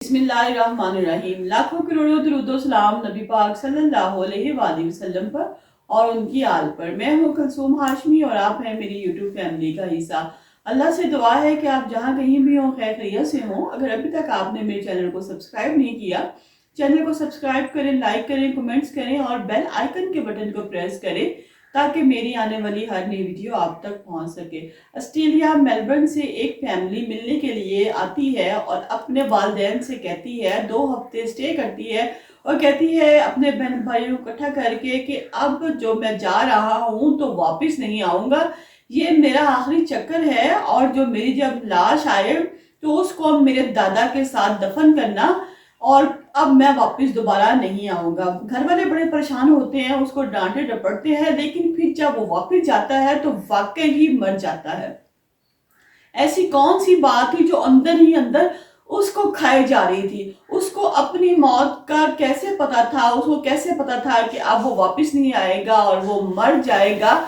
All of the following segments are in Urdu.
بسم اللہ الرحمن الرحیم۔ لاکھوں کروڑوں درود و سلام نبی پاک صلی اللہ علیہ وآلہ وسلم پر اور ان کی آل پر۔ میں ہوں کلثوم ہاشمی اور آپ ہیں میری یوٹیوب فیملی کا حصہ۔ اللہ سے دعا ہے کہ آپ جہاں کہیں بھی ہوں خیر خیریت سے ہوں۔ اگر ابھی تک آپ نے میرے چینل کو سبسکرائب نہیں کیا، چینل کو سبسکرائب کریں، لائک کریں، کمنٹس کریں اور بیل آئیکن کے بٹن کو پریس کریں تاکہ میری آنے والی ہر نئی ویڈیو آپ تک پہنچ سکے۔ آسٹریلیا میلبرن سے ایک فیملی ملنے کے لیے آتی ہے اور اپنے والدین سے کہتی ہے، 2 ہفتے سٹے کرتی ہے اور کہتی ہے اپنے بہن بھائیوں کو اکٹھا کر کے کہ اب جو میں جا رہا ہوں تو واپس نہیں آؤں گا، یہ میرا آخری چکر ہے اور جو میری جب لاش آئے تو اس کو میرے دادا کے ساتھ دفن کرنا اور اب میں واپس دوبارہ نہیں آؤں گا۔ گھر والے بڑے پریشان ہوتے ہیں، اس کو ڈانٹے ڈپٹتے ہیں، لیکن پھر جب وہ واپس جاتا ہے تو واقعی ہی مر جاتا ہے۔ ایسی کون سی بات تھی جو اندر ہی اندر اس کو کھائی جا رہی تھی؟ اس کو اپنی موت کا کیسے پتا تھا؟ اس کو کیسے پتا تھا کہ اب وہ واپس نہیں آئے گا اور وہ مر جائے گا؟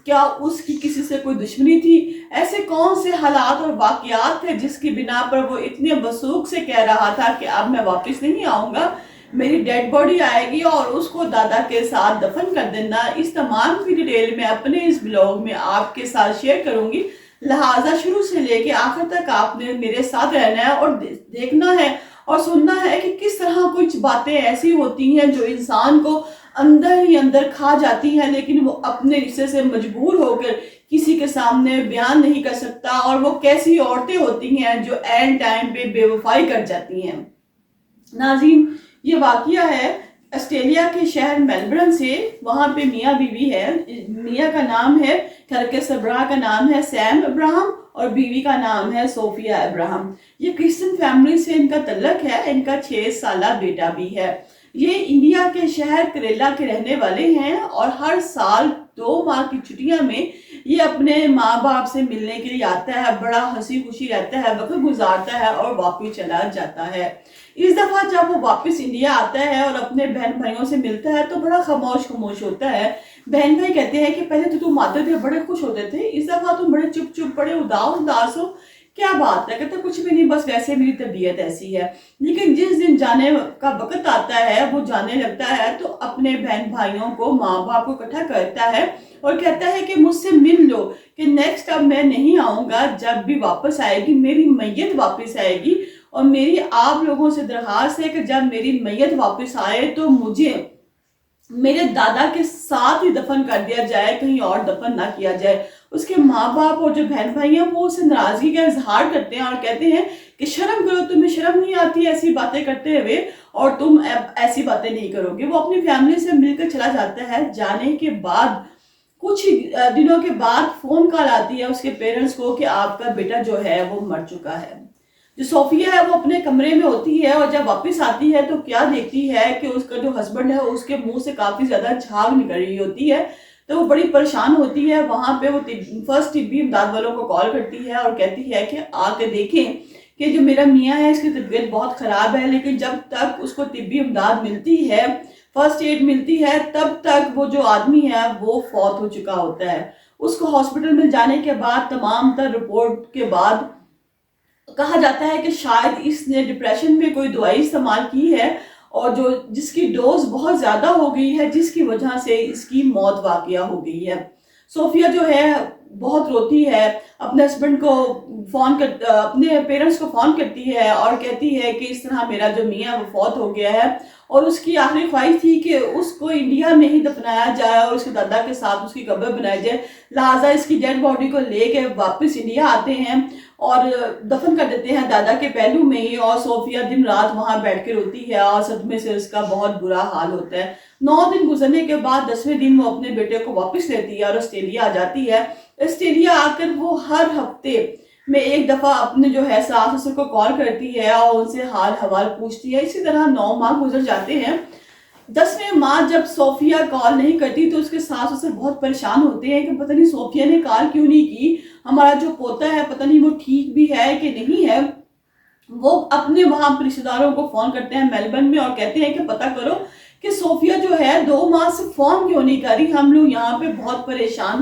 کیا اس کی کسی سے کوئی دشمنی تھی؟ ایسے کون سے حالات اور واقعات تھے جس کی بنا پر وہ اتنے وثوق سے کہہ رہا تھا کہ اب میں واپس نہیں آؤں گا، میری ڈیڈ باڈی آئے گی اور اس کو دادا کے ساتھ دفن کر دینا؟ اس تمام کی ڈیٹیل میں اپنے اس بلاگ میں آپ کے ساتھ شیئر کروں گی، لہٰذا شروع سے لے کے آخر تک آپ نے میرے ساتھ رہنا ہے اور دیکھنا ہے اور سننا ہے کہ کس طرح کچھ باتیں ایسی ہوتی ہیں جو انسان کو اندر ہی اندر کھا جاتی ہیں، لیکن وہ اپنے رشتے سے مجبور ہو کر کسی کے سامنے بیان نہیں کر سکتا، اور وہ کیسی عورتیں ہوتی ہیں جو عین ٹائم پہ بے وفائی کر جاتی ہیں۔ ناظرین، یہ واقعہ ہے آسٹریلیا کے شہر میلبرن سے۔ وہاں پہ میاں بیوی ہے، میاں کا نام ہے، گھر کے سربراہ کا نام ہے سیم ابراہم اور بیوی کا نام ہے صوفیہ ابراہم۔ یہ کرسچن فیملی سے ان کا تعلق ہے، ان کا 6 سالہ بیٹا بھی ہے۔ یہ انڈیا کے شہر کریلا کے رہنے والے ہیں اور ہر سال 2 ماہ کی چھٹیاں میں یہ اپنے ماں باپ سے ملنے کے لیے آتا ہے، بڑا ہنسی خوشی رہتا ہے، وقت گزارتا ہے اور واپس چلا جاتا ہے۔ اس دفعہ جب وہ واپس انڈیا آتا ہے اور اپنے بہن بھائیوں سے ملتا ہے تو بڑا خاموش ہوتا ہے۔ بہن بھائی کہتے ہیں کہ پہلے تو تم آتے تھے بڑے خوش ہوتے تھے، اس دفعہ تم بڑے چپ بڑے اداس ہو، کیا بات ہے؟ کہتے کچھ بھی نہیں، بس ویسے میری طبیعت ایسی ہے۔ لیکن جس دن جانے کا وقت آتا ہے، وہ جانے لگتا ہے تو اپنے بہن بھائیوں کو، ماں باپ کو اکٹھا کرتا ہے اور کہتا ہے کہ مجھ سے مل لو، کہ نیکسٹ اب میں نہیں آؤں گا، جب بھی واپس آئے گی میری میت واپس آئے گی، اور میری آپ لوگوں سے درخواست ہے کہ جب میری میت واپس آئے تو مجھے میرے دادا کے ساتھ ہی دفن کر دیا جائے، کہیں اور دفن نہ کیا جائے۔ اس کے ماں باپ اور جو بہن بھائی ہیں وہ اسے ناراضگی کا اظہار کرتے ہیں اور کہتے ہیں کہ شرم کرو، تمہیں شرم نہیں آتی ایسی باتیں کرتے ہوئے، اور تم ایسی باتیں نہیں کرو گے۔ وہ اپنی فیملی سے مل کر چلا جاتا ہے۔ جانے کے بعد کچھ دنوں کے بعد فون کال آتی ہے اس کے پیرنٹس کو کہ آپ کا بیٹا جو ہے وہ مر چکا ہے۔ جو صوفیہ ہے وہ اپنے کمرے میں ہوتی ہے اور جب واپس آتی ہے تو کیا دیکھتی ہے کہ اس کا جو ہسبینڈ ہے اس کے منہ سے کافی زیادہ جھاگ نکل رہی ہوتی ہے، تو وہ بڑی پریشان ہوتی ہے۔ وہاں پہ وہ فرسٹ طبی امداد والوں کو کال کرتی ہے اور کہتی ہے کہ آ کے دیکھیں کہ جو میرا میاں ہے اس کی طبیعت بہت خراب ہے، لیکن جب تک اس کو طبی امداد ملتی ہے، فرسٹ ایڈ ملتی ہے، تب تک وہ جو آدمی ہے وہ فوت ہو چکا ہوتا ہے۔ اس کو ہاسپٹل میں جانے کے بعد تمام تر رپورٹ کے بعد کہا جاتا ہے کہ شاید اس نے ڈپریشن میں کوئی دوائی استعمال کی ہے اور جس کی ڈوز بہت زیادہ ہو گئی ہے، جس کی وجہ سے اس کی موت واقعہ ہو گئی ہے۔ صوفیہ جو ہے بہت روتی ہے، اپنے ہسبینڈ کو اپنے پیرنٹس کو فون کرتی ہے اور کہتی ہے کہ اس طرح میرا جو میاں وہ فوت ہو گیا ہے، اور اس کی آخری خواہش تھی کہ اس کو انڈیا میں ہی دفنایا جائے اور اس کے دادا کے ساتھ اس کی قبر بنائی جائے، لہٰذا اس کی ڈیڈ باڈی کو لے کے واپس انڈیا آتے ہیں اور دفن کر دیتے ہیں دادا کے پہلو میں ہی، اور صوفیہ دن رات وہاں بیٹھ کے روتی ہے اور صدمے سے اس کا بہت برا حال ہوتا ہے۔ 9 دن گزرنے کے بعد 10ویں دن وہ اپنے بیٹے کو واپس لیتی ہے اور آسٹریلیا آ جاتی ہے۔ آسٹریلیا آ کر وہ ہر ہفتے میں ایک دفعہ اپنے جو ہے ساس سسر کو کال کرتی ہے اور ان سے حال حوال پوچھتی ہے۔ اسی طرح 9 ماہ گزر جاتے ہیں۔ 10ویں ماہ جب صوفیہ کال نہیں کرتی تو اس کے ساس سسر بہت پریشان ہوتے ہیں کہ پتہ نہیں صوفیہ نے کال کیوں نہیں کی، ہمارا جو پوتا ہے پتہ نہیں وہ ٹھیک بھی ہے کہ نہیں ہے۔ وہ اپنے وہاں رشتہ داروں کو فون کرتے ہیں میلبرن میں اور کہتے ہیں کہ پتہ کرو کہ صوفیہ جو ہے 2 ماہ سے فون کیوں نہیں کر رہی، ہم لوگ یہاں پہ بہت پریشان